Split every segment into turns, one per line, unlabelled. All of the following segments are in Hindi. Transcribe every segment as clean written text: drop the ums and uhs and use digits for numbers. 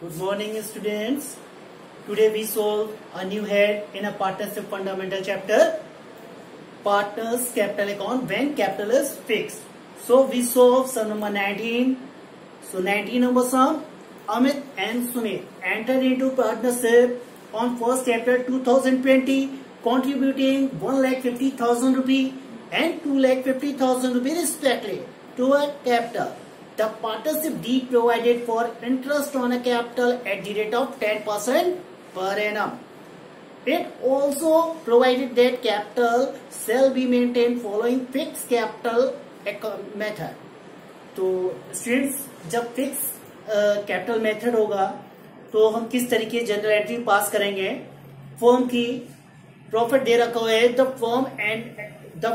Good morning, students. Today we solve a new head in a partnership fundamental chapter. Partners capital account when capital is fixed. So we solve sum number 19. So 19 number sum. Amit and Sumit entered into partnership on 1st April 2020, contributing 1,50,000 rupee and 2,50,000 rupee respectively to a capital. The partnership deed provided for interest on a capital at the rate of 10% per annum. It also provided that capital shall be maintained following fixed capital method. तो स्टूडेंट्स जब फिक्स कैपिटल मेथड होगा तो हम किस तरीके जनरल एंट्री पास करेंगे। फर्म की प्रॉफिट दे रखा हुआ है, the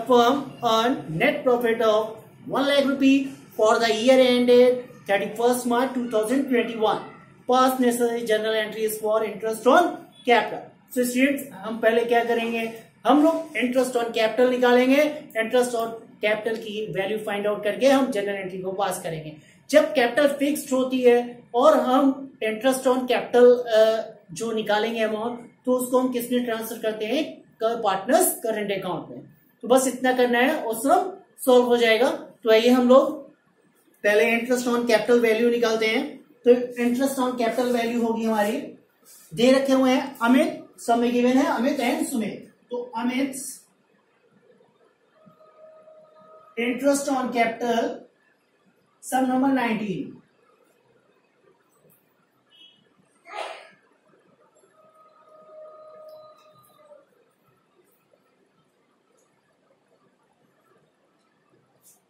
firm earn net profit of 1 lakh rupee for the year ended 31st March 2021. Past necessary journal entries for interest on capital. So students, हम पहले क्या करेंगे, हम लोग इंटरेस्ट ऑन कैपिटल निकालेंगे। इंटरेस्ट ऑन कैपिटल की वैल्यू फाइंड आउट करके हम जनरल एंट्री को पास करेंगे। जब कैपिटल फिक्स्ड होती है और हम इंटरेस्ट ऑन कैपिटल जो निकालेंगे अमाउंट, तो उसको हम किसमें ट्रांसफर करते हैं, पार्टनर्स करंट अकाउंट में। तो बस इतना करना है और सब सॉल्व हो जाएगा। तो आइए हम लोग पहले इंटरेस्ट ऑन कैपिटल वैल्यू निकालते हैं। तो इंटरेस्ट ऑन कैपिटल वैल्यू होगी हमारी, दे रखे हुए हैं अमित, सब में गिवन है अमित एंड सुमित। तो Amit interest on capital sum number 19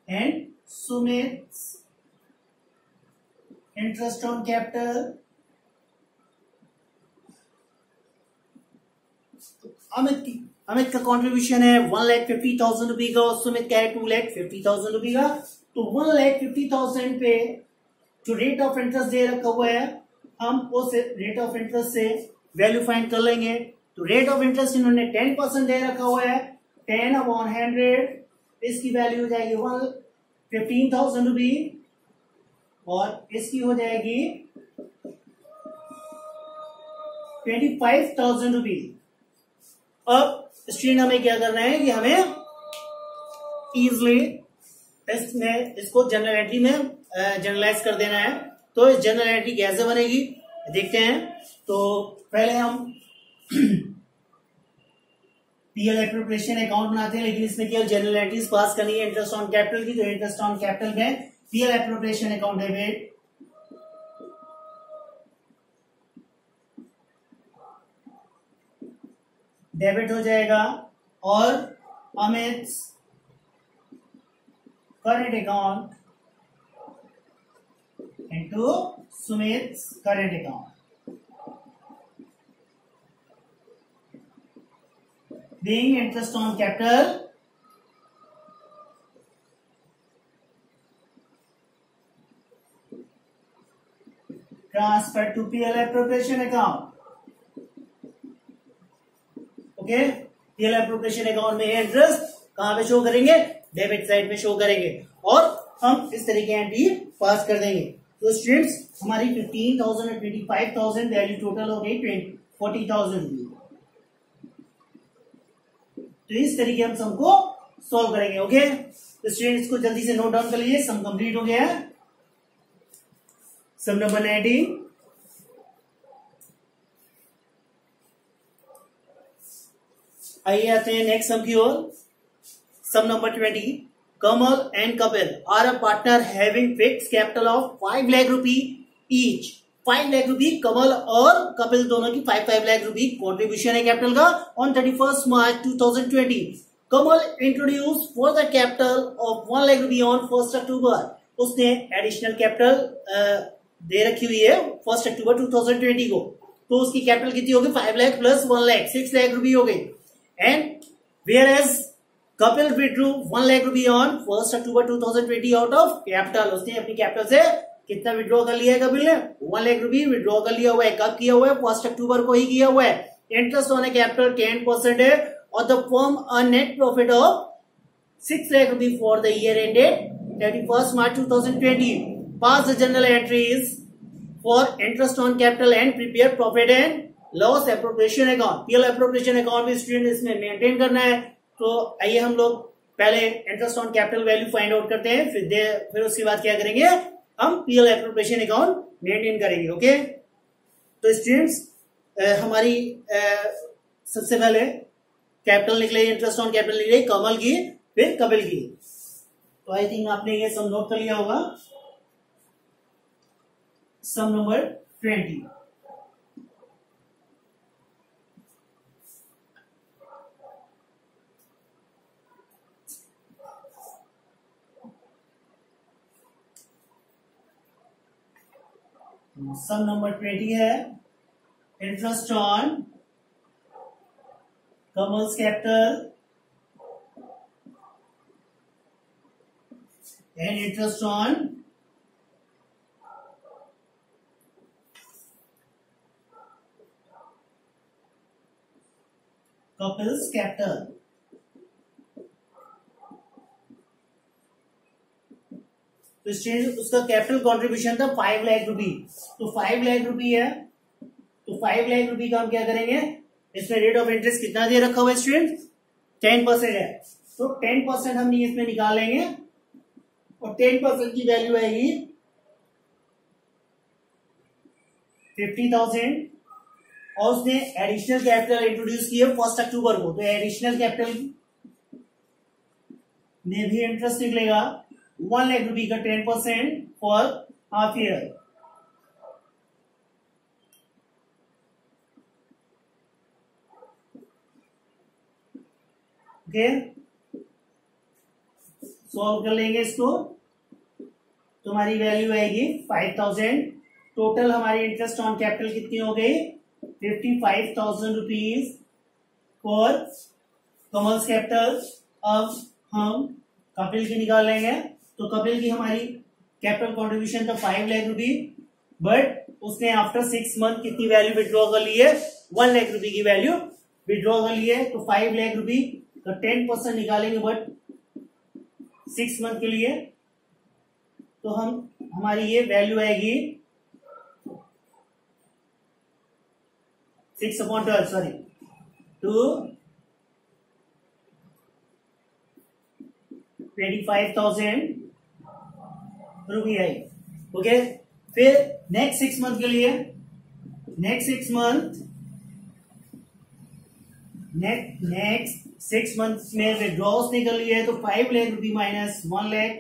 and Sumit interest on capital Amit का कंट्रीब्यूशन है 1,50,000 रुपए का और सुमित का है 2,50,000 रुपए का। तो 1,50,000 पे जो रेट ऑफ इंटरेस्ट दे रखा हुआ है, हम उस रेट ऑफ इंटरेस्ट से वैल्यू फाइंड कर लेंगे। तो रेट ऑफ इंटरेस्ट इन्होंने 10% दे रखा हुआ है, 10/100, इसकी वैल्यू हो जाएगी 15,000 रुपी और इसकी हो जाएगी 25,000 रुपी। अब स्टूडेंट हमें क्या करना है कि हमें इजिली इसको जनरल एंट्री में जनरलाइज कर देना है। तो इस जनरल एंट्री कैसे बनेगी देखते हैं। तो पहले हम पीएल एप्रोप्रिएशन अकाउंट बनाते हैं, लेकिन इसमें केवल जनरल एंट्रीज पास करनी है इंटरेस्ट ऑन कैपिटल की। तो इंटरेस्ट ऑन कैपिटल में पीएल एप्रोप्रिएशन अकाउंट डेबिट हो जाएगा और Amit current account into Sumit current account being interest on capital transferred to PL appropriation account. Okay, PL appropriation account में इंटरेस्ट कहां पे शो करेंगे, डेबिट साइड में शो करेंगे और हम इस तरीके एंट्री पास कर देंगे। तो स्टूडेंट्स हमारी 15,000 और 25,000 वैल्यू टोटल हो गई 40,000 रुपीज। तो इस तरीके हम सम को सॉल्व करेंगे। ओके, तो स्टूडेंट्स को जल्दी से नोट डाउन कर लीजिए, सम कंप्लीट हो गया है। सम नंबर 19 आइए आते हैं नेक्स्ट सम की ओर। Sum number 20 Kamal and Kapil are a partner having fixed capital of 5 lakh rupee each. 5 lakh rupee Kamal और कपिल दोनों की 5 लाख रुपी कॉन्ट्रीब्यूशन है कैपिटल का। On 31st March 2020 Kamal introduce for the capital of 1 lakh rupee on 1st October। उसने एडिशनल कैपिटल दे रखी हुई है 1st October 2020 को। तो उसकी कैपिटल कितनी होगी, 5 लाख प्लस 1 लाख 6 लाख रुपी हो गई। And whereas Kapil withdrew 1 lakh rupee on 1st October 2020 out of capital. उसने अपनी कैपिटल से कितना विड्रॉ कर लिया है कपिल ने, 1 लाख रुपी विड्रॉ कर लिया हुआ है। कब किया हुआ है, 1st October को ही किया हुआ है। इंटरेस्ट ऑन ए कैपिटल 10% है और the form a net profit of 6 lakh rupees for the year ended 31st March 2020. Pass the journal entries for interest on capital and prepare profit and loss appropriation account. PL appropriation account भी स्टूडेंट इसमें मेंटेन करना है। तो आइए हम लोग पहले interest on capital value find out करते हैं, फिर उसके बाद क्या करेंगे, हम पीएल एप्रोप्रिएशन अकाउंट मेंटेन करेंगे। ओके, तो स्टूडेंट्स हमारी सबसे पहले कैपिटल निकले, इंटरेस्ट ऑन कैपिटल निकले कमल की, फिर कपिल की। तो आई थिंक आपने ये सम नोट कर लिया होगा। सम नंबर 20। सम नंबर 20 है interest on Kamal's capital and interest on Kapil's capital. तो स्टेज उसका कैपिटल कंट्रीब्यूशन था 5 लाख रुपी। तो 5 लाख रुपी है, तो 5 लाख रुपी का हम क्या करेंगे, इसमें रेट ऑफ इंटरेस्ट कितना दे रखा हुआ है स्टूडेंट, 10% है। तो 10% हम इसमें निकाल लेंगे और 10% की वैल्यू आएगी 50,000। और उसने एडिशनल कैपिटल इंट्रोड्यूस किया 1 अक्टूबर को। तो एडिशनल कैपिटल में भी इंटरेस्ट निकलेगा 1 लाख रुपी का 10% for half year. Okay, solve कर लेंगे इसको। तो हमारी वैल्यू आएगी 5,000। टोटल हमारी इंटरेस्ट ऑन कैपिटल कितनी हो गई, 55,000 रुपीज फॉर कमल्स कैपिटल। अब हम कपिल की निकाल लेंगे। तो कपिल की हमारी कैपिटल कंट्रीब्यूशन था 5 लाख रुपी, बट उसने आफ्टर 6 मंथ कितनी वैल्यू विड्रॉ कर ली है, 1 लाख रुपी की वैल्यू विड्रॉ कर ली है। तो 5 लाख रुपी तो 10% निकालेंगे बट 6 मंथ के लिए। तो हमारी ये वैल्यू आएगी 6/12 सॉरी टू 25,000 रुपी आई। ओके, फिर नेक्स्ट 6 मंथ के लिए, नेक्स्ट 6 मंथ में विड्रॉस निकल लिए है। तो 5 लाख रुपी माइनस 1 लाख,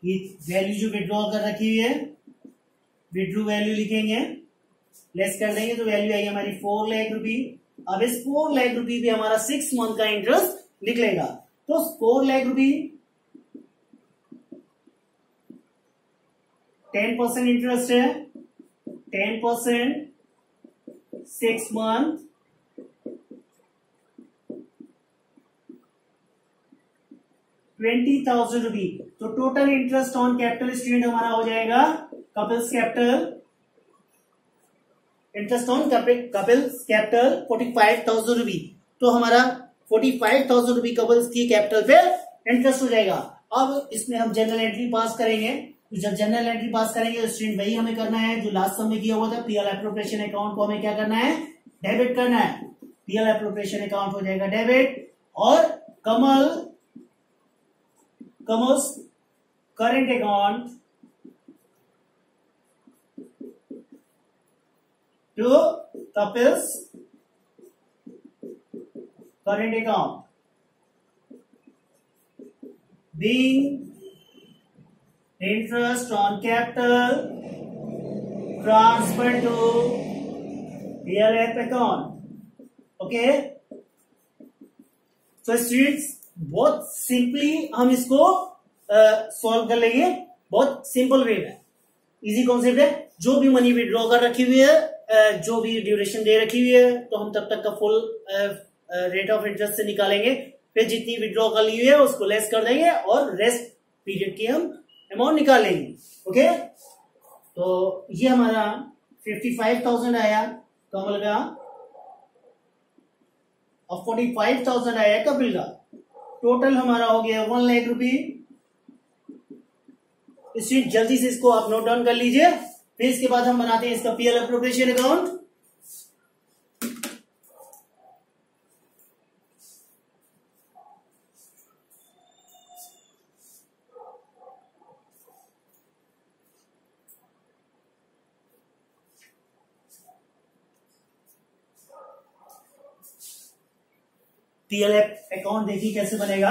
ये वैल्यू जो विड्रॉ कर रखी हुई है, विड्रू वैल्यू लिखेंगे, लेस कर देंगे तो वैल्यू आएगी हमारी 4 लाख रुपी। अब इस 4 लाख रुपी पे हमारा 6 मंथ का इंटरेस्ट निकलेगा। तो 4 लाख रुपी 10% इंटरेस्ट है, 10% 6 मंथ, 20,000 रुपी। तो total interest on capital student हमारा हो जाएगा Kapil's capital, interest on Kapil's capital 45,000 रुपी। तो हमारा 45,000 रुपी कपिल्स की कैपिटल पे इंटरेस्ट हो जाएगा। अब इसमें हम जनरल एंट्री पास करेंगे। तो जब जनरल एंट्री पास करेंगे तो स्टूडेंट वही हमें करना है जो लास्ट सम में किया हुआ था। पीएल एप्रोप्रिएशन अकाउंट को हमें क्या करना है, डेबिट करना है। पीएल एप्रोप्रिएशन अकाउंट हो जाएगा डेबिट, और Kamal's current account to Kapil's current account being interest on capital transferred to PLF account. Okay, तो स्टूडेंट्स बहुत सिंपली हम इसको सॉल्व कर लेंगे, बहुत सिंपल वे में, इजी कॉन्सेप्ट है। जो भी मनी विड्रॉ कर रखी हुई है, जो भी ड्यूरेशन दे रखी हुई है, तो हम तब तक का फुल रेट ऑफ इंटरेस्ट से निकालेंगे। फिर जितनी विड्रॉ कर ली हुई है उसको लेस कर देंगे और रेस्ट पीरियड की हम अमाउंट निकाल लेंगे। ओके, तो ये हमारा 55,000 आया कमल का और 45,000 आया कपिल का। टोटल हमारा हो गया 1 लाख रुपी स्टूडेंट जल्दी से इसको आप नोट डाउन कर लीजिए, फिर इसके बाद हम बनाते हैं इसका PL appropriation account. PLF account देखिए कैसे बनेगा।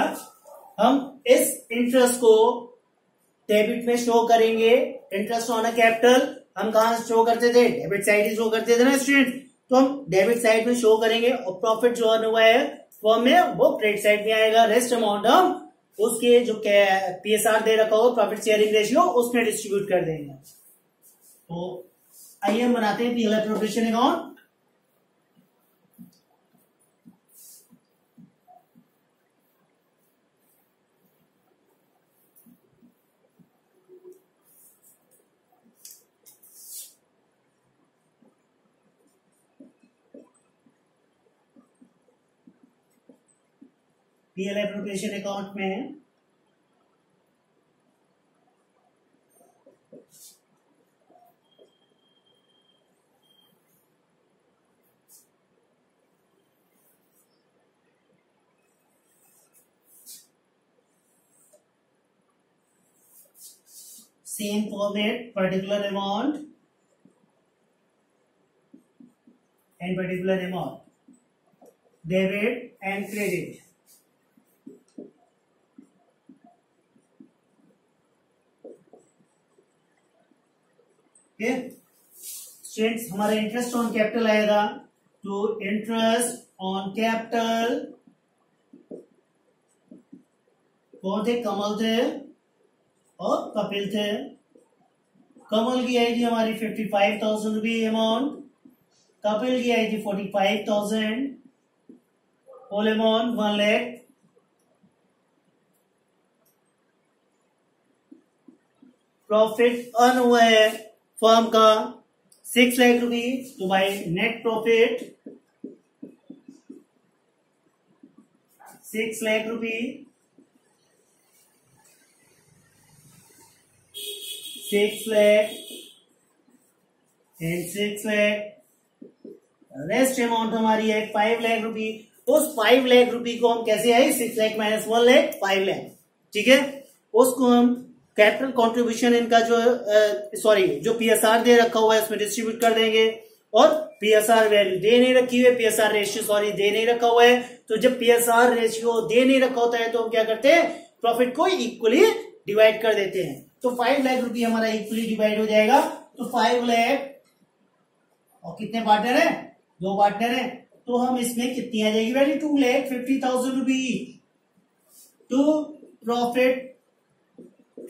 हम इस इंटरेस्ट को डेबिट में शो करेंगे। इंटरेस्ट ऑन अ कैपिटल हम कहां शो करते थे, डेबिट साइड ही शो करते थे ना स्टूडेंट, तो हम डेबिट साइड में शो करेंगे और प्रॉफिट जो अर्न हुआ है फॉर्म में वो क्रेडिट साइड में आएगा। रेस्ट अमाउंट हम उसके जो पीएसआर दे रखा हो प्रॉफिट शेयरिंग रेशियो उसमें डिस्ट्रीब्यूट कर देंगे। तो आइए हम बनाते हैं PL appropriation account. PL appropriation account में same format, particular amount and particular amount, debit and credit. Students हमारा इंटरेस्ट ऑन कैपिटल आएगा, तो इंटरेस्ट ऑन कैपिटल कौन थे, कमल थे और कपिल थे। कमल की आई थी हमारी 55,000 रुपये अमाउंट, कपिल की आई थी 45,000, whole amount 1 lakh. Profit earn हुआ है फर्म का 6 लाख रुपए, तो बाय नेट प्रॉफिट 6 लाख रुपए, 6 lakh and 6 lakh. Rest amount हमारी है 5 लाख रुपए। उस 5 लाख रुपए को हम कैसे आए, 6 लाख माइनस 1 लाख 5 लाख, ठीक है। उसको हम कैपिटल कंट्रीब्यूशन इनका जो पीएसआर दे रखा हुआ है उसमें डिस्ट्रीब्यूट कर देंगे। और पीएसआर वैल्यू दे नहीं रखी हुई है, पीएसआर रेशियो दे नहीं रखा हुआ है, तो जब पीएसआर रेशियो दे नहीं रखा होता है तो हम क्या करते हैं, प्रॉफिट को इक्वली डिवाइड कर देते हैं। तो 5 लाख रुपये हमारा इक्वली डिवाइड हो जाएगा। तो 5 लाख और कितने पार्टनर है, 2 पार्टनर है, तो हम इसमें कितनी आ जाएगी वैल्यू, 2,50,000 रुपये to profit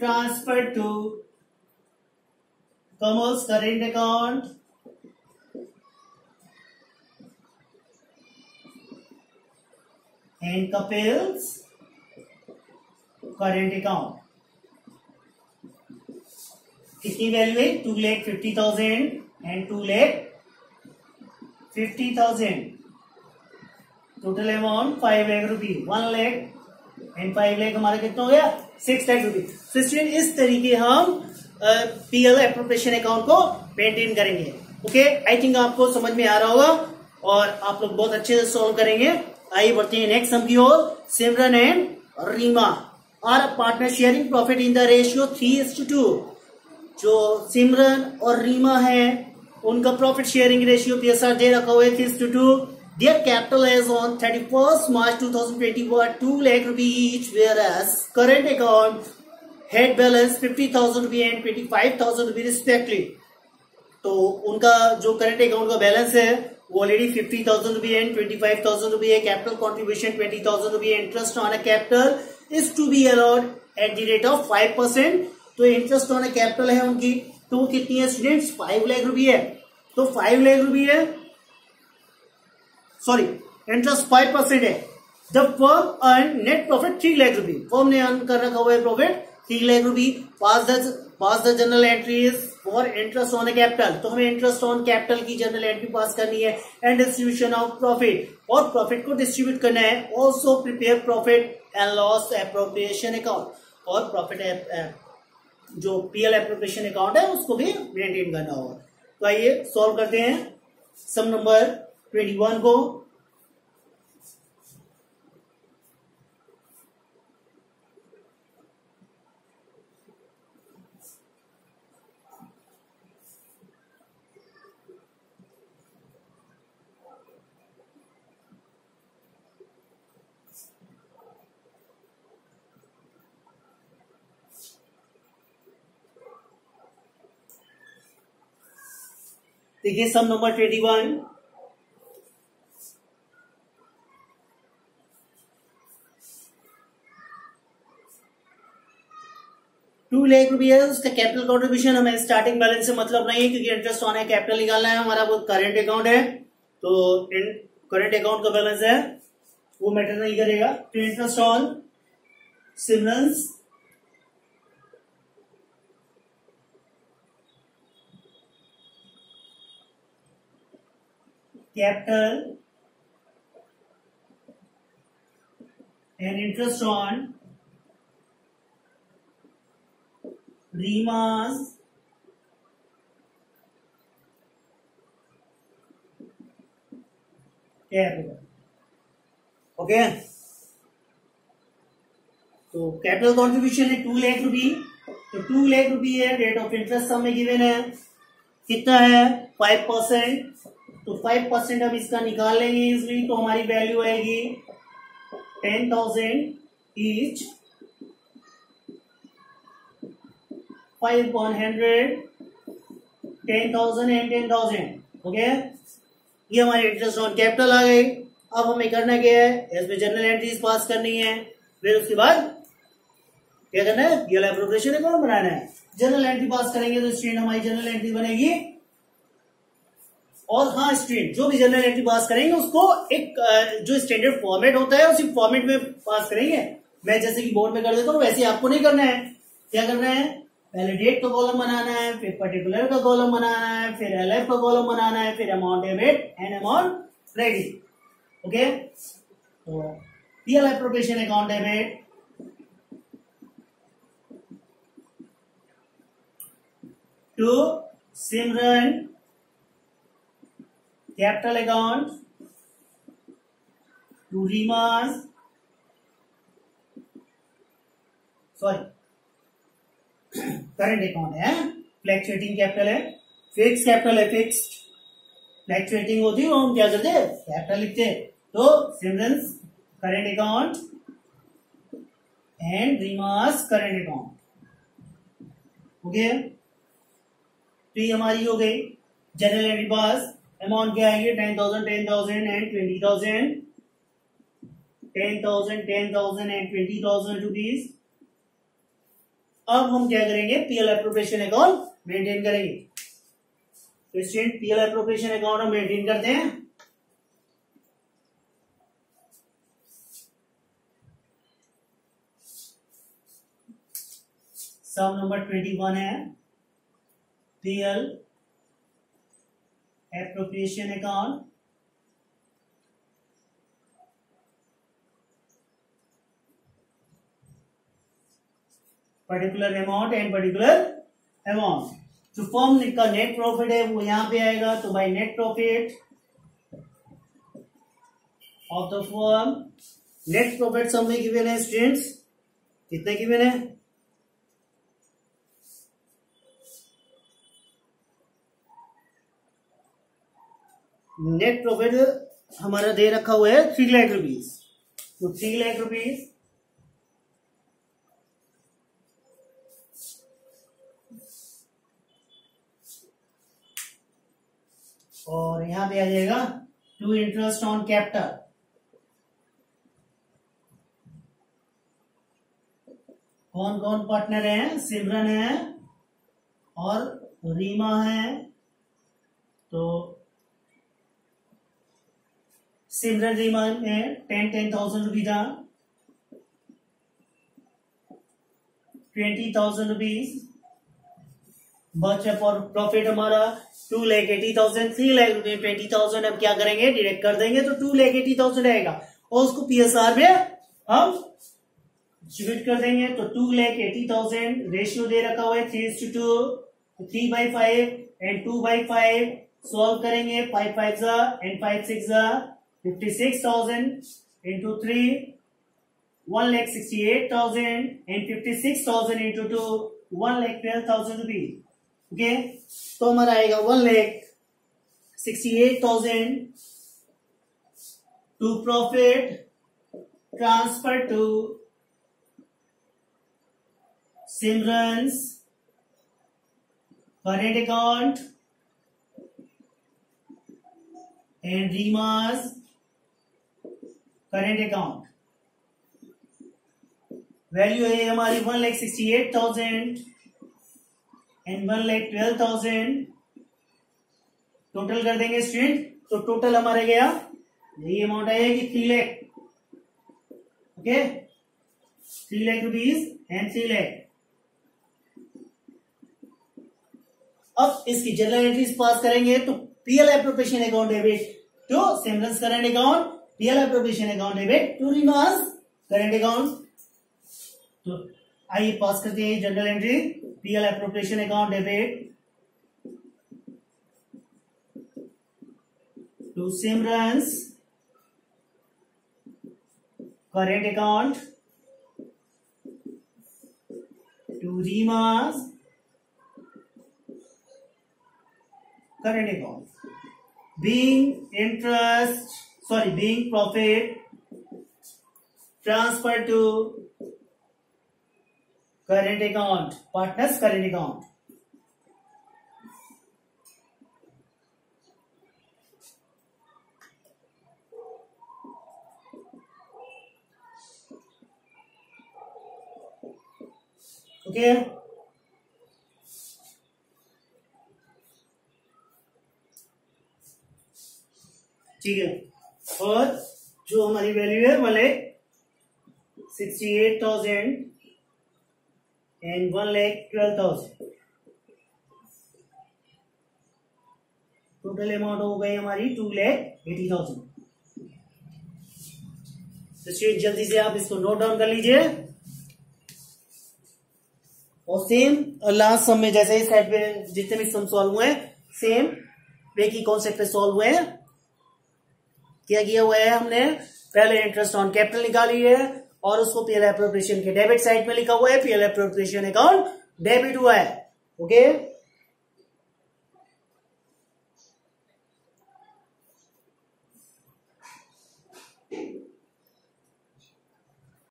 transferred to Kamal's current account and Kapil's current account। कितनी वैल्यू है, 2,50,000 एंड 2,50,000, टोटल अमाउंट 5 लाख रुपये, 1 लाख एंड 5 लाख हमारा कितना हो गया, 6 लाख रुपये। तो स्टूडेंट इस तरीके हम पीएल एप्रोप्रिएशन अकाउंट को मेंटेन करेंगे। ओके, आई थिंक आपको समझ में आ रहा होगा और आप लोग बहुत अच्छे से सॉल्व करेंगे। आइए बढ़ते हैं नेक्स्ट सम की ओर। Simran and Reema are partner sharing profit in the ratio 3:2। जो सिमरन और रीमा है उनका प्रॉफिट शेयरिंग रेशियो पीएसआर दे रखा हुआ है 3:2। Their capital as on 31st March 2020 were 2 lakh rupees each, whereas current account had balance 50,000 rupees and 25,000 rupees respectively। तो उनका जो करंट अकाउंट का बैलेंस है वो ऑलरेडी 50,000 रुपये एंड 25,000 रुपये है। कैपिटल कॉन्ट्रीब्यूशन 20,000 रुपये। Interest on a capital is to be allowed at the rate of 5%। तो इंटरेस्ट ऑन अ कैपिटल है उनकी, तो वो कितनी है स्टूडेंट्स, 5 लाख रुपये है। तो 5 लाख रुपये है, सॉरी इंटरेस्ट 5% है। जब firm earn net profit 3 lakh रुपये, फर्म ने अर्न कर रखा हुआ है प्रॉफिट 3 लाख रुपये। Pass the general entries for interest on capital. तो हमें इंटरेस्ट ऑन कैपिटल की जनरल एंट्री पास करनी है एंड डिस्ट्रीब्यूशन ऑफ प्रॉफिट, और प्रॉफिट को डिस्ट्रीब्यूट करना है। Also prepare profit and loss appropriation account, और प्रॉफिट जो पीएल एप्रोप्रिएशन अकाउंट है उसको भी मेंटेन करना होगा। तो आइए सॉल्व करते हैं सम नंबर 21 को। देखिए सम नंबर 21, ₹2,00,000 है उसका कैपिटल कॉन्ट्रीब्यूशन। हमें स्टार्टिंग बैलेंस से मतलब नहीं है क्योंकि इंटरेस्ट ऑन है, कैपिटल निकालना है हमारा, वो करंट अकाउंट है। तो करंट अकाउंट का बैलेंस है वो मैटर नहीं करेगा। तो interest on Simran's capital and interest on Rima's capital। Okay, तो कैपिटल कॉन्ट्रीब्यूशन है ₹2,00,000। तो ₹2,00,000 है, रेट ऑफ इंटरेस्ट सम में गिवन है, कितना है 5%। तो 5% हम इसका निकाल लेंगे इजली, तो हमारी वैल्यू आएगी 10,000 ईच, 5/100, 10,000 एंड 10,000। ओके, ये हमारी इंटरेस्ट ऑन कैपिटल आ गई। अब हमें करना क्या है, इसमें जनरल एंट्रीज पास करनी है, फिर उसके बाद क्या करना है, पीएल एप्रोप्रिएशन अकाउंट बनाना है। जनरल एंट्री पास करेंगे तो स्टूडेंट हमारी जनरल एंट्री बनेगी। और हाँ स्टूडेंट, जो भी जनरल एंट्री पास करेंगे उसको एक जो स्टैंडर्ड फॉर्मेट होता है उसी फॉर्मेट में पास करेंगे। मैं जैसे कि बोर्ड में कर देता हूँ वैसे आपको नहीं करना है। क्या करना है, पहले डेट का कॉलम बनाना है, फिर पर्टिकुलर का कॉलम बनाना है, फिर एलएफ का कॉलम बनाना है, फिर amount debit and amount credit. Okay, तो PL appropriation account debit to Simran capital account to Reema's, sorry current account है, फ्लैक्चुएटिंग कैपिटल है, फिक्स कैपिटल है, फिक्स्ड फ्लैक्चुएटिंग होती है वो हम क्या करते हैं कैपिटल लिखते हैं। तो Simran's current account and Reema's current account. Okay, तो ये हमारी हो गई जनरल एंट्री पास। अमाउंट क्या आएंगे 10,000, 10,000 एंड 20,000, 10,000, 10,000 एंड 20,000 रुपीज। अब हम क्या करेंगे, पीएल एप्रोप्रिएशन अकाउंट मेंटेन करेंगे। तो स्टूडेंट पीएल एप्रोप्रिएशन अकाउंट हम मेंटेन करते हैं। सम नंबर 21 है PL appropriation account particular amount and particular amount. जो फर्म का नेट प्रॉफिट है वो यहां पे आएगा। तो by net profit of the firm, net profit sum में गिवन है स्टूडेंट्स, कितने गिवन है, नेट प्रॉफिट हमारा दे रखा हुआ है 3,00,000 रुपीज। तो 3,00,000 रुपीज और यहां पे आ जाएगा टू इंटरेस्ट ऑन कैपिटल। कौन कौन पार्टनर हैं, सिमरन है और रीमा है। तो सिमरन रीमा में 10,000 रुपीज, 20,000 रुपीज बचा। फॉर प्रॉफिट हमारा 2,80,000, 3,00,000 रुपये, 20,000 हम क्या करेंगे डायरेक्ट कर देंगे तो 2,80,000 आएगा और उसको पीएसआर में हम डिस्ट्रीब्यूट कर देंगे तो 2,80,000 रेशियो दे रखा हुआ है 3:2, 3/5 एंड 2/5 सॉल्व करेंगे 5/5 and 5/6 56,000 into 3 1,68,000 and 56,000 into 2 1,12,000 rupees. Okay, तो हमारा आएगा 1,68,000 to profit transfer to Simran's current account and Rima's current account। वैल्यू है हमारी 1,68,000 एंड 1,12,000। टोटल कर देंगे स्टूडेंट, तो टोटल हमारा गया ये अमाउंट आएगी 3 lakh. Okay, 3 lakh rupees and 3 lakh. अब इसकी जनरल एंट्रीज पास करेंगे तो PL appropriation account debit to Simran's current account, PL appropriation account debit to Reema's current account. तो आइए पास करते हैं general entry. PL appropriation account debit to Simran's current account to Reema's current account, being profit transferred to current account, partners current account। Okay, ठीक है। और जो हमारी वैल्यू है 1,68,000 एंड 1,12,000। टोटल अमाउंट हो गई हमारी 2,80,000। तो जल्दी से आप इसको नोट डाउन कर लीजिए। और सेम लास्ट सम में जैसे इस साइड पे जितने भी सम सॉल्व हुए सेम वे की कॉन्सेप्ट पे सॉल्व हुए हैं। क्या किया हुआ है हमने, पहले इंटरेस्ट ऑन कैपिटल निकाली है और उसको पीएल एप्रोप्रिएशन के डेबिट साइड में लिखा हुआ है, पीएल एप्रोप्रिएशन अकाउंट डेबिट हुआ है। ओके।